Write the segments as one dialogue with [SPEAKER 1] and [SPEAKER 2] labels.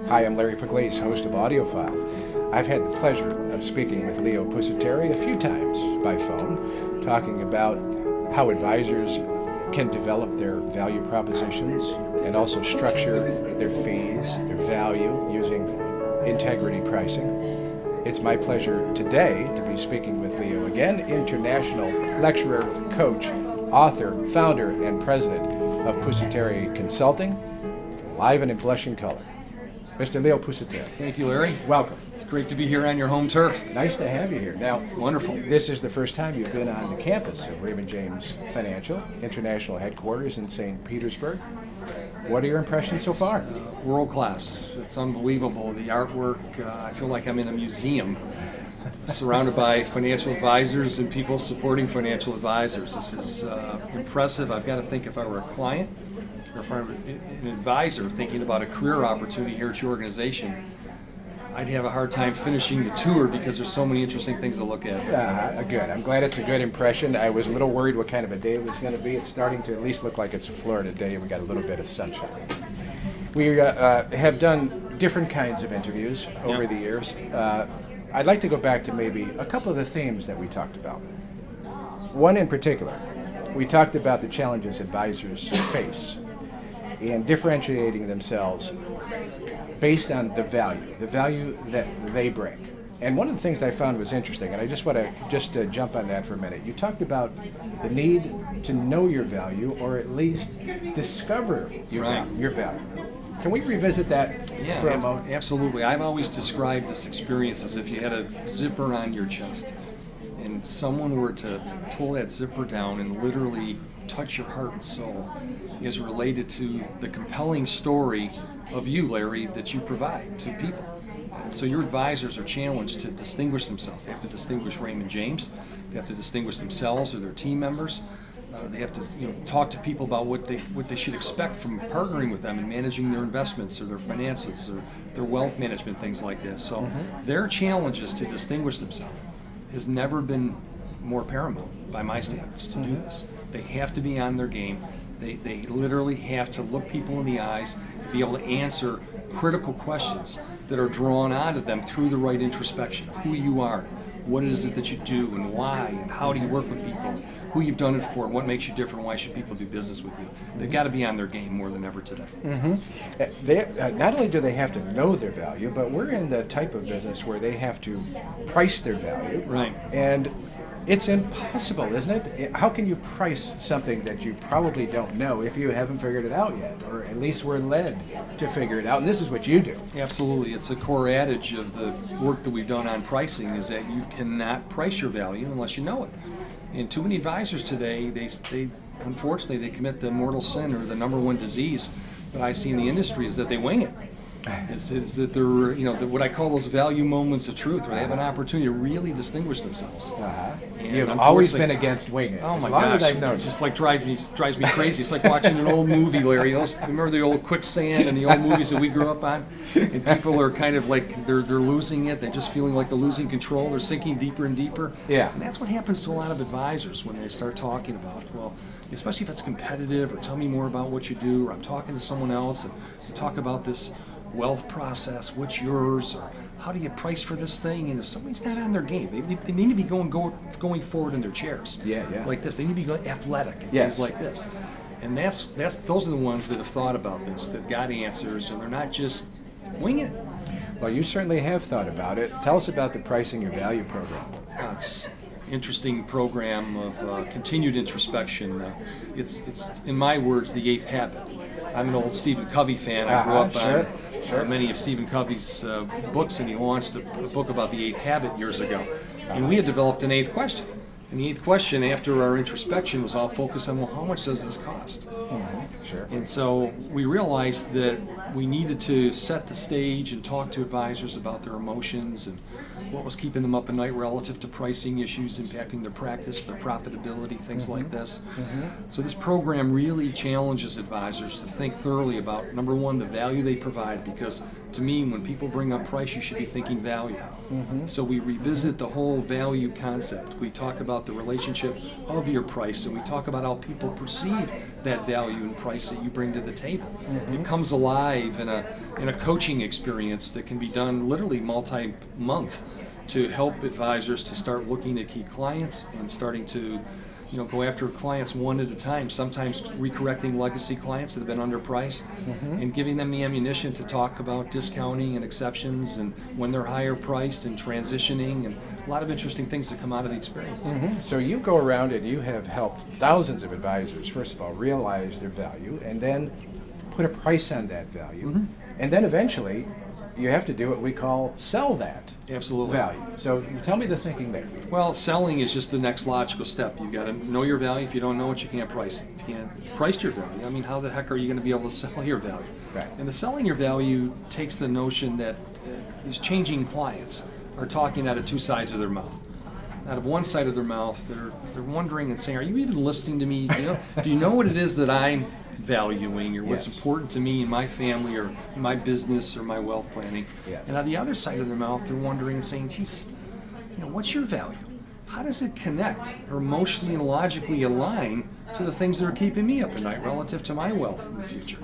[SPEAKER 1] Hi, I'm Larry Pugliese, host of AudioFile. I've had the pleasure of speaking with Leo Pusateri a few times by phone, talking about how advisors can develop their value propositions and also structure their fees, their value, using integrity pricing. It's my pleasure today to be speaking with Leo again, international lecturer, coach, author, founder, and president of Pusateri Consulting, live and in blushing color. Mr. Leo Pusateri.
[SPEAKER 2] Thank you, Larry.
[SPEAKER 1] Welcome.
[SPEAKER 2] It's great to be here on your home turf.
[SPEAKER 1] Nice to have you here. Now,
[SPEAKER 2] Wonderful.
[SPEAKER 1] This is the first time you've been on the campus of Raymond James Financial, international headquarters in St. Petersburg. What are your impressions so far?
[SPEAKER 2] World class. It's unbelievable. The artwork, I feel like I'm in a museum surrounded by financial advisors and people supporting financial advisors. This is impressive. I've got to think if I were a client or if I were an advisor thinking about a career opportunity here at your organization, I'd have a hard time finishing the tour because there's so many interesting things to look at.
[SPEAKER 1] Good. I'm glad it's a good impression. I was a little worried what kind of a day it was going to be. It's starting to at least look like it's a Florida day. We got a little bit of sunshine. We have done different kinds of interviews over the years. I'd like to go back to maybe a couple of the themes that we talked about. One in particular, we talked about the challenges advisors face in differentiating themselves based on the value that they bring. And one of the things I found was interesting, and I just want to jump on that for a minute. You talked about the need to know your value, or at least discover your value. Can we revisit that for a moment?
[SPEAKER 2] Absolutely. I've always described this experience as if you had a zipper on your chest and someone were to pull that zipper down and literally touch your heart and soul is related to the compelling story of you, Larry, that you provide to people. And so your advisors are challenged to distinguish themselves. They have to distinguish Raymond James. They have to distinguish themselves or their team members. They have to talk to people about what they should expect from partnering with them and managing their investments or their finances or their wealth management, things like this. So their challenges to distinguish themselves has never been more paramount by my standards to do this. They have to be on their game. They literally have to look people in the eyes and be able to answer critical questions that are drawn out of them through the right introspection of who you are, what is it that you do, and why, and how do you work with people, who you've done it for, what makes you different, why should people do business with you. They've got to be on their game more than ever today.
[SPEAKER 1] Not only do they have to know their value, but we're in the type of business where they have to price their value.
[SPEAKER 2] Right.
[SPEAKER 1] And it's impossible, isn't it? How can you price something that you probably don't know if you haven't figured it out yet, or at least we're led to figure it out? And this is what you do.
[SPEAKER 2] Absolutely. It's a core adage of the work that we've done on pricing is that you cannot price your value unless you know it. And too many advisors today, they unfortunately, they commit the mortal sin, or the number one disease that I see in the industry is that they wing it. Is that they're, what I call those value moments of truth, where they have an opportunity to really distinguish themselves.
[SPEAKER 1] You've always been against winging.
[SPEAKER 2] Oh my gosh, it's just like drives me crazy. It's like watching an old movie, Larry. Remember the old Quicksand and the old movies that we grew up on? And people are kind of like, they're losing it. They're just feeling like they're losing control. They're sinking deeper and deeper.
[SPEAKER 1] Yeah.
[SPEAKER 2] And that's what happens to a lot of advisors when they start talking about, well, especially if it's competitive, or tell me more about what you do, or I'm talking to someone else and we talk about this wealth process, what's yours, or how do you price for this thing? And if somebody's not on their game, they need to be going forward in their chairs. Like this. They need to be going athletic and things like this. And those are the ones that have thought about this, that got answers, and they're not just winging it.
[SPEAKER 1] Well, you certainly have thought about it. Tell us about the Pricing Your Value program.
[SPEAKER 2] It's an interesting program of continued introspection. It's, in my words, the eighth habit. I'm an old Stephen Covey fan. I grew up on many of Stephen Covey's books, and he launched a book about the eighth habit years ago. And we had developed an eighth question. And the eighth question, after our introspection, was all focused on, well, how much does this cost? And so we realized that we needed to set the stage and talk to advisors about their emotions and what was keeping them up at night relative to pricing issues impacting their practice, their profitability, things like this. So this program really challenges advisors to think thoroughly about, number one, the value they provide, because to me, when people bring up price, you should be thinking value. So we revisit the whole value concept. We talk about about the relationship of your price, and we talk about how people perceive that value and price that you bring to the table. It comes alive in a coaching experience that can be done literally multi-month to help advisors to start looking at key clients and starting to go after clients one at a time, sometimes recorrecting legacy clients that have been underpriced, and giving them the ammunition to talk about discounting and exceptions and when they're higher priced and transitioning, and a lot of interesting things that come out of the experience.
[SPEAKER 1] So you go around and you have helped thousands of advisors, first of all, realize their value and then put a price on that value. And then eventually you have to do what we call sell that
[SPEAKER 2] Absolutely.
[SPEAKER 1] value. So tell me the thinking there.
[SPEAKER 2] Well, selling is just the next logical step. You've got to know your value. If you don't know it, you can't price it. If you can't price your value, I mean, how the heck are you going to be able to sell your value?
[SPEAKER 1] Right.
[SPEAKER 2] And the selling your value takes the notion that these changing clients are talking out of two sides of their mouth. Out of one side of their mouth, they're wondering and saying, "Are you even listening to me? Do you know what it is that I'm valuing, or what's
[SPEAKER 1] Yes.
[SPEAKER 2] important to me in my family or in my business or my wealth planning?"
[SPEAKER 1] Yes.
[SPEAKER 2] And on the other side of their mouth, they're wondering and saying, "Geez, what's your value? How does it connect or emotionally and logically align to the things that are keeping me up at night relative to my wealth in the future?"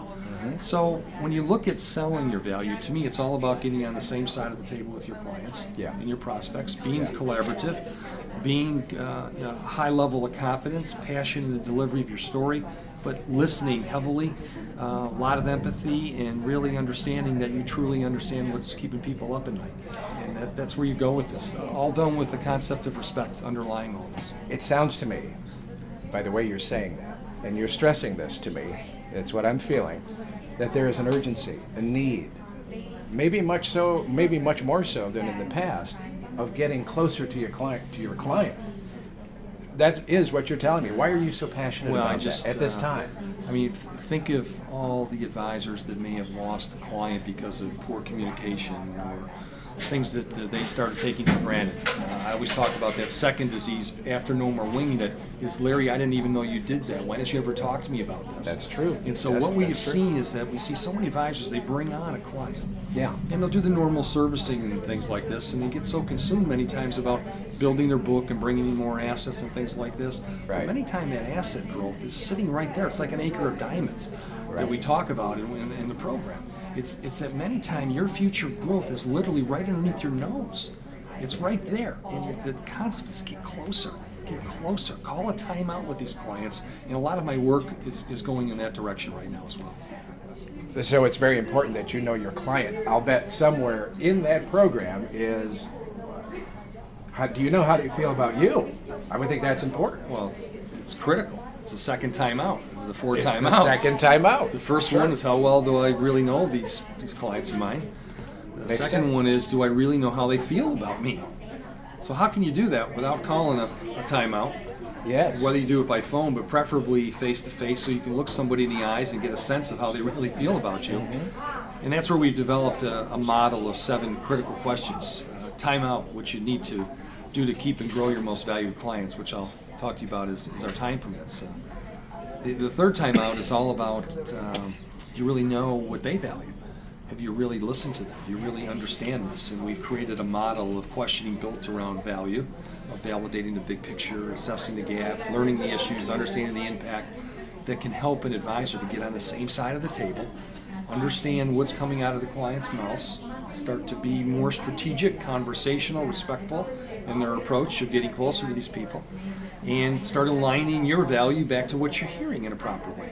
[SPEAKER 2] So when you look at selling your value, to me, it's all about getting on the same side of the table with your clients and your prospects, being collaborative, being a high level of confidence, passion in the delivery of your story, but listening heavily, a lot of empathy, and really understanding that you truly understand what's keeping people up at night. And that's where you go with this. All done with the concept of respect underlying all this.
[SPEAKER 1] It sounds to me, by the way you're saying that, and you're stressing this to me, it's what I'm feeling, that there is an urgency, a need, maybe much more so than in the past, of getting closer to your client. That is what you're telling me. Why are you so passionate about that at this time?
[SPEAKER 2] I mean, think of all the advisors that may have lost a client because of poor communication or things that they started taking for granted. I always talk about that second disease after no more winging it is, "Larry, I didn't even know you did that. Why didn't you ever talk to me about this?"
[SPEAKER 1] That's true.
[SPEAKER 2] And so what we've seen is that we see so many advisors, they bring on a client.
[SPEAKER 1] Yeah.
[SPEAKER 2] And they'll do the normal servicing and things like this, and they get so consumed many times about building their book and bringing in more assets and things like this.
[SPEAKER 1] Right.
[SPEAKER 2] But many times that asset growth is sitting right there. It's like an acre of diamonds that we talk about in the program. It's that many times your future growth is literally right underneath your nose. It's right there, and the concepts get closer. Call a timeout with these clients, and a lot of my work is going in that direction right now as well.
[SPEAKER 1] So it's very important that you know your client. I'll bet somewhere in that program is, do you know how they feel about you? I would think that's important.
[SPEAKER 2] Well, it's critical. It's the second time out. The four
[SPEAKER 1] It's
[SPEAKER 2] timeouts.
[SPEAKER 1] the second time out.
[SPEAKER 2] The first one is, how well do I really know these clients of mine? The
[SPEAKER 1] Makes
[SPEAKER 2] second
[SPEAKER 1] sense.
[SPEAKER 2] one is, do I really know how they feel about me? So how can you do that without calling a timeout?
[SPEAKER 1] Yes.
[SPEAKER 2] Whether you do it by phone, but preferably face to face, so you can look somebody in the eyes and get a sense of how they really feel about you. And that's where we've developed a model of 7 critical questions. Timeout, what you need to do to keep and grow your most valued clients, which I'll talk to you about as our time permits. The third time out is all about, do you really know what they value? Have you really listened to them? Do you really understand this? And we've created a model of questioning built around value, of validating the big picture, assessing the gap, learning the issues, understanding the impact, that can help an advisor to get on the same side of the table, understand what's coming out of the client's mouths, start to be more strategic, conversational, respectful in their approach of getting closer to these people, and start aligning your value back to what you're hearing in a proper way.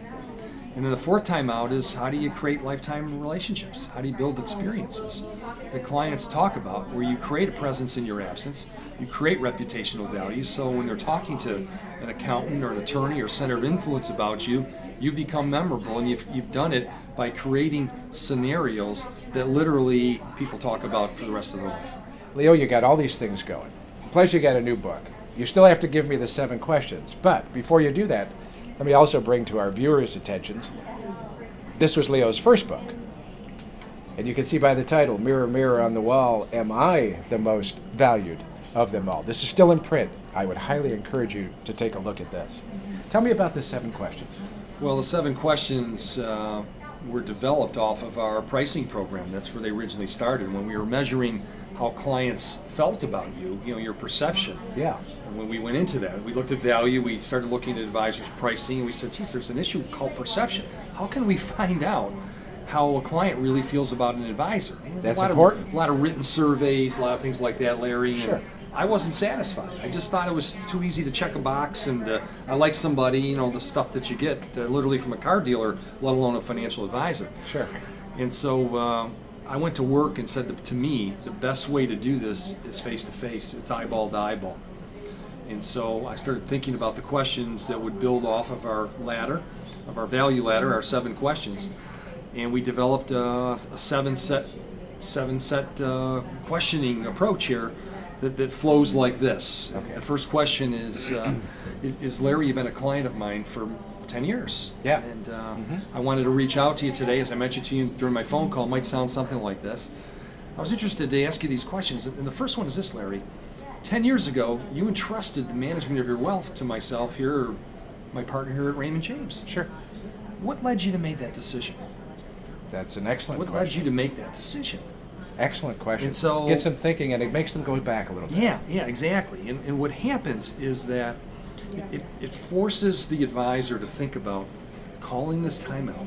[SPEAKER 2] And then the fourth time out is, how do you create lifetime relationships? How do you build experiences that clients talk about, where you create a presence in your absence, you create reputational value, so when they're talking to an accountant or an attorney or center of influence about you, you become memorable, and you've done it by creating scenarios that literally people talk about for the rest of their life.
[SPEAKER 1] Leo, you got all these things going. Plus you got a new book. You still have to give me the 7 questions. But before you do that, let me also bring to our viewers' attentions, this was Leo's first book. And you can see by the title, Mirror, Mirror on the Wall, Am I the Most Valued of Them All? This is still in print. I would highly encourage you to take a look at this. Tell me about the 7 questions.
[SPEAKER 2] Well, the 7 questions were developed off of our pricing program. That's where they originally started. When we were measuring how clients felt about you, your perception.
[SPEAKER 1] Yeah.
[SPEAKER 2] And when we went into that, we looked at value, we started looking at advisors' pricing, and we said, geez, there's an issue called perception. How can we find out how a client really feels about an advisor?
[SPEAKER 1] That's important.
[SPEAKER 2] A lot of written surveys, a lot of things like that, Larry.
[SPEAKER 1] Sure.
[SPEAKER 2] And I wasn't satisfied. I just thought it was too easy to check a box, and I like somebody, the stuff that you get literally from a car dealer, let alone a financial advisor.
[SPEAKER 1] Sure.
[SPEAKER 2] And so I went to work and said that, to me, the best way to do this is face-to-face. It's eyeball to eyeball. And so I started thinking about the questions that would build off of our ladder, of our value ladder, our 7 questions. And we developed a seven set questioning approach here that flows like this.
[SPEAKER 1] Okay.
[SPEAKER 2] The first question is Larry, you've been a client of mine for 10 years.
[SPEAKER 1] Yeah.
[SPEAKER 2] And I wanted to reach out to you today, as I mentioned to you during my phone call. It might sound something like this. I was interested to ask you these questions. And the first one is this, Larry. 10 years ago, you entrusted the management of your wealth to myself here, my partner here at Raymond James.
[SPEAKER 1] Sure.
[SPEAKER 2] What led you to make that decision?
[SPEAKER 1] That's an excellent
[SPEAKER 2] What
[SPEAKER 1] question.
[SPEAKER 2] led you to make that decision?
[SPEAKER 1] Excellent question.
[SPEAKER 2] And so-
[SPEAKER 1] gets them thinking, and it makes them go back a little bit.
[SPEAKER 2] Yeah, exactly. And what happens is that it forces the advisor to think about calling this time out,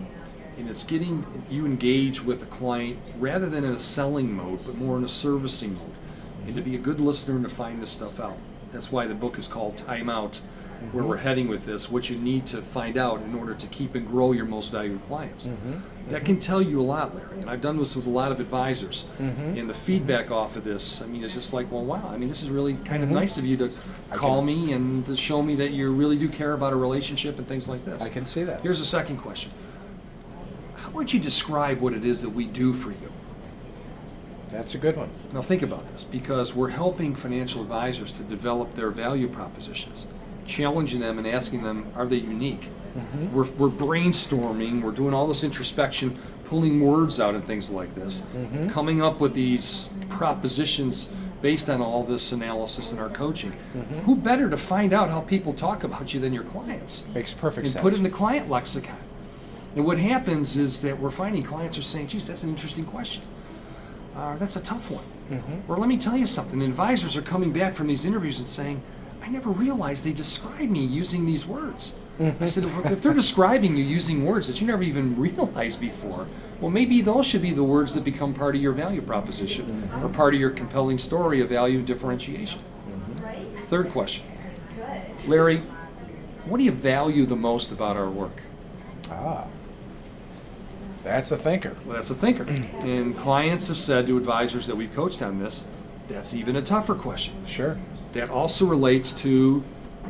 [SPEAKER 2] and it's getting you engaged with a client rather than in a selling mode, but more in a servicing mode, and to be a good listener and to find this stuff out. That's why the book is called Time Out, where we're heading with this, what you need to find out in order to keep and grow your most valued clients. That can tell you a lot, Larry, and I've done this with a lot of advisors, and the feedback off of this, it's just like, well, wow, this is really kind of nice of you to call me and to show me that you really do care about a relationship and things like this.
[SPEAKER 1] I can see that.
[SPEAKER 2] Here's a second question. How would you describe what it is that we do for you?
[SPEAKER 1] That's a good one.
[SPEAKER 2] Now think about this, because we're helping financial advisors to develop their value propositions, challenging them and asking them, are they unique? We're brainstorming, we're doing all this introspection, pulling words out and things like this, coming up with these propositions based on all this analysis in our coaching. Who better to find out how people talk about you than your clients?
[SPEAKER 1] Makes perfect
[SPEAKER 2] And
[SPEAKER 1] sense.
[SPEAKER 2] put it in the client lexicon. And what happens is that we're finding clients are saying, geez, that's an interesting question. That's a tough one. Or let me tell you something, advisors are coming back from these interviews and saying, I never realized they described me using these words. I said, well, if they're describing you using words that you never even realized before, well, maybe those should be the words that become part of your value proposition or part of your compelling story of value differentiation. Third question. Larry, what do you value the most about our work?
[SPEAKER 1] That's a thinker.
[SPEAKER 2] Well, that's a thinker. And clients have said to advisors that we've coached on this, that's even a tougher question.
[SPEAKER 1] Sure.
[SPEAKER 2] That also relates to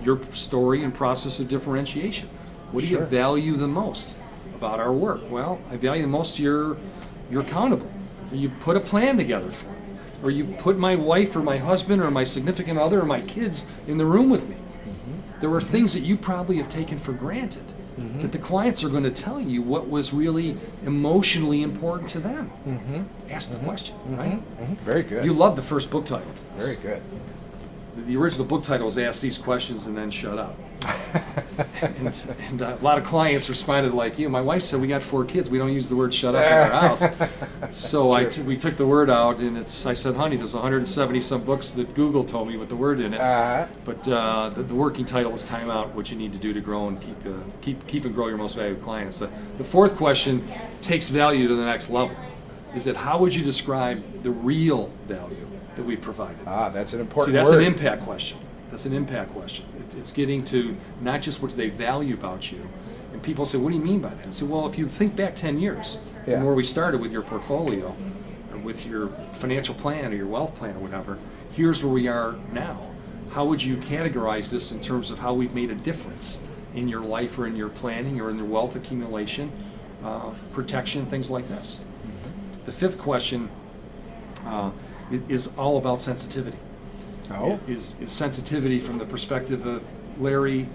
[SPEAKER 2] your story and process of differentiation. What do you
[SPEAKER 1] Sure.
[SPEAKER 2] value the most about our work? Well, I value the most you're accountable. You put a plan together for me. Or you put my wife or my husband or my significant other or my kids in the room with me. There are things that you probably have taken for granted that the clients are going to tell you what was really emotionally important to them. Ask the question, right?
[SPEAKER 1] Very good.
[SPEAKER 2] You love the first book title. to this.
[SPEAKER 1] Very good.
[SPEAKER 2] The original book title was Ask These Questions and Then Shut Up. and a lot of clients responded like you. My wife said, we got 4 kids. We don't use the word shut up in our house. So we took the word out, and I said, honey, there's 170 some books that Google told me with the word in it. But the working title was Time Out, what you need to do to grow and keep and grow your most valued clients. The fourth question takes value to the next level. Is that how would you describe the real value that we provided?
[SPEAKER 1] That's an important
[SPEAKER 2] See, that's
[SPEAKER 1] word.
[SPEAKER 2] an impact question. That's an impact question. It's getting to not just what they value about you. And people say, what do you mean by that? I say, well, if you think back 10 years from where we started with your portfolio, or with your financial plan or your wealth plan or whatever, here's where we are now. How would you categorize this in terms of how we've made a difference in your life or in your planning or in your wealth accumulation, protection, things like this? The fifth question is all about sensitivity. Is sensitivity from the perspective of Larry?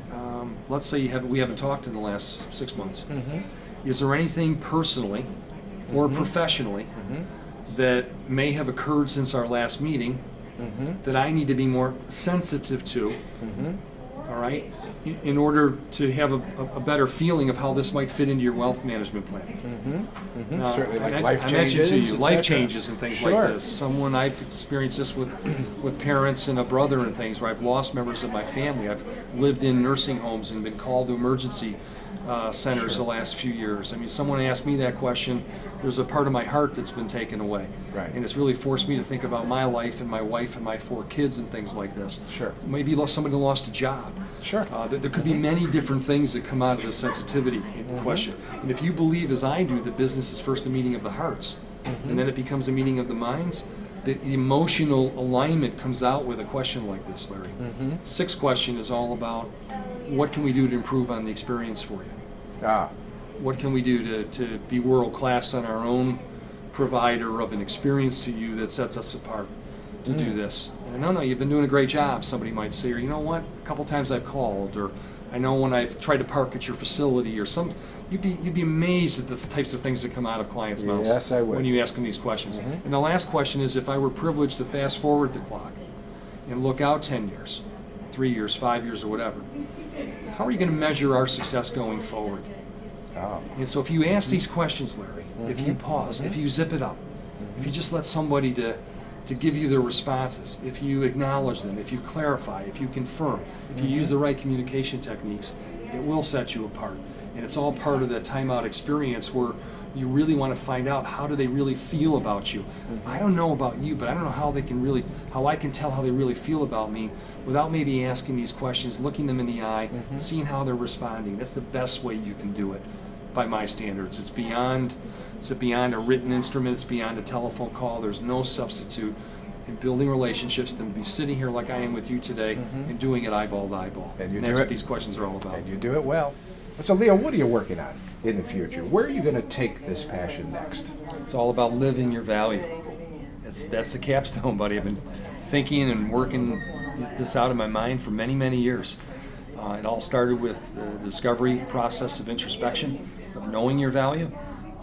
[SPEAKER 2] Let's say we haven't talked in the last 6 months. Is there anything personally or professionally that may have occurred since our last meeting that I need to be more sensitive to all right, in order to have a better feeling of how this might fit into your wealth management plan.
[SPEAKER 1] Certainly, like
[SPEAKER 2] I
[SPEAKER 1] life
[SPEAKER 2] mentioned
[SPEAKER 1] changes,
[SPEAKER 2] to you,
[SPEAKER 1] et
[SPEAKER 2] life
[SPEAKER 1] cetera.
[SPEAKER 2] changes and things
[SPEAKER 1] Sure.
[SPEAKER 2] like this. I've experienced this with parents and a brother and things where I've lost members of my family. I've lived in nursing homes and been called to emergency centers the last few years. I mean, someone asked me that question. There's a part of my heart that's been taken away.
[SPEAKER 1] Right.
[SPEAKER 2] And it's really forced me to think about my life and my wife and my 4 kids and things like this.
[SPEAKER 1] Sure.
[SPEAKER 2] Maybe somebody lost a job.
[SPEAKER 1] Sure.
[SPEAKER 2] There could be many different things that come out of this sensitivity question. And if you believe, as I do, that business is first a meeting of the hearts, and then it becomes a meeting of the minds, the emotional alignment comes out with a question like this, Larry. 6th question is all about, what can we do to improve on the experience for you? What can we do to be world class on our own provider of an experience to you that sets us apart to do this? And no, you've been doing a great job, somebody might say, or you know what, a couple times I've called, or I know when I've tried to park at your facility, or you'd be amazed at the types of things that come out of clients' mouths.
[SPEAKER 1] Yes, I would.
[SPEAKER 2] When you ask them these questions. And the last question is, if I were privileged to fast forward the clock and look out 10 years, 3 years, 5 years, or whatever, how are you going to measure our success going forward? And so if you ask these questions, Larry, if you pause, if you zip it up, if you just let somebody to give you their responses, if you acknowledge them, if you clarify, if you confirm, if you use the right communication techniques, it will set you apart. And it's all part of that timeout experience where you really want to find out, how do they really feel about you? I don't know about you, but I don't know how I can tell how they really feel about me without maybe asking these questions, looking them in the eye, seeing how they're responding. That's the best way you can do it by my standards. It's beyond a written instrument, it's beyond a telephone call. There's no substitute in building relationships than to be sitting here like I am with you today and doing it eyeball to eyeball.
[SPEAKER 1] And
[SPEAKER 2] that's what these questions are all about.
[SPEAKER 1] And you do it well. So, Leo, what are you working on in the future? Where are you going to take this passion next?
[SPEAKER 2] It's all about living your value. That's the capstone, buddy. I've been thinking and working this out in my mind for many, many years. It all started with the discovery process of introspection, of knowing your value.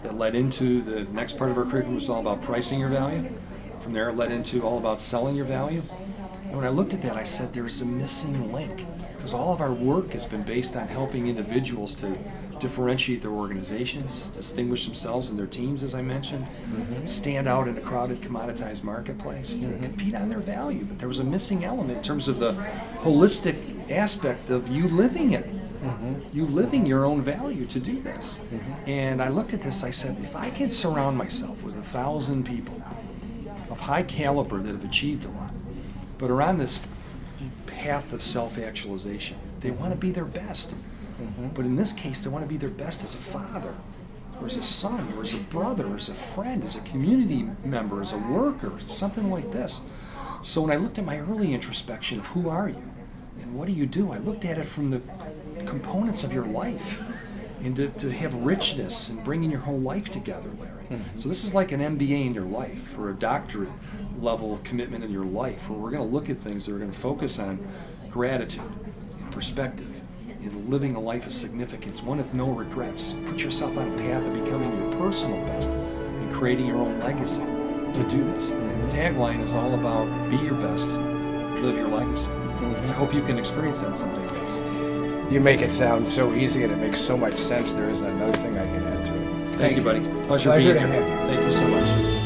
[SPEAKER 2] That led into the next part of our curriculum, which was all about pricing your value. From there, it led into all about selling your value. And when I looked at that, I said there's a missing link, because all of our work has been based on helping individuals to differentiate their organizations, distinguish themselves and their teams, as I mentioned, stand out in a crowded, commoditized marketplace, to compete on their value. But there was a missing element in terms of the holistic aspect of you living it. You living your own value to do this. And I looked at this, I said, if I could surround myself with 1,000 people of high caliber that have achieved a lot, but are on this path of self-actualization, they want to be their best. But in this case, they want to be their best as a father, or as a son, or as a brother, or as a friend, as a community member, as a worker, something like this. So when I looked at my early introspection of who are you and what do, I looked at it from the components of your life, and to have richness and bringing your whole life together, Larry. So this is like an MBA in your life, or a doctorate level commitment in your life, where we're going to look at things that are going to focus on gratitude and perspective and living a life of significance, one with no regrets. Put yourself on a path of becoming your personal best and creating your own legacy to do this. And the tagline is all about be your best, live your legacy. I hope you can experience that someday, guys.
[SPEAKER 1] You make it sound so easy, and it makes so much sense. There isn't another thing I can add to it.
[SPEAKER 2] Thank you, buddy. Pleasure being
[SPEAKER 1] to
[SPEAKER 2] here.
[SPEAKER 1] have you.
[SPEAKER 2] Thank you so much.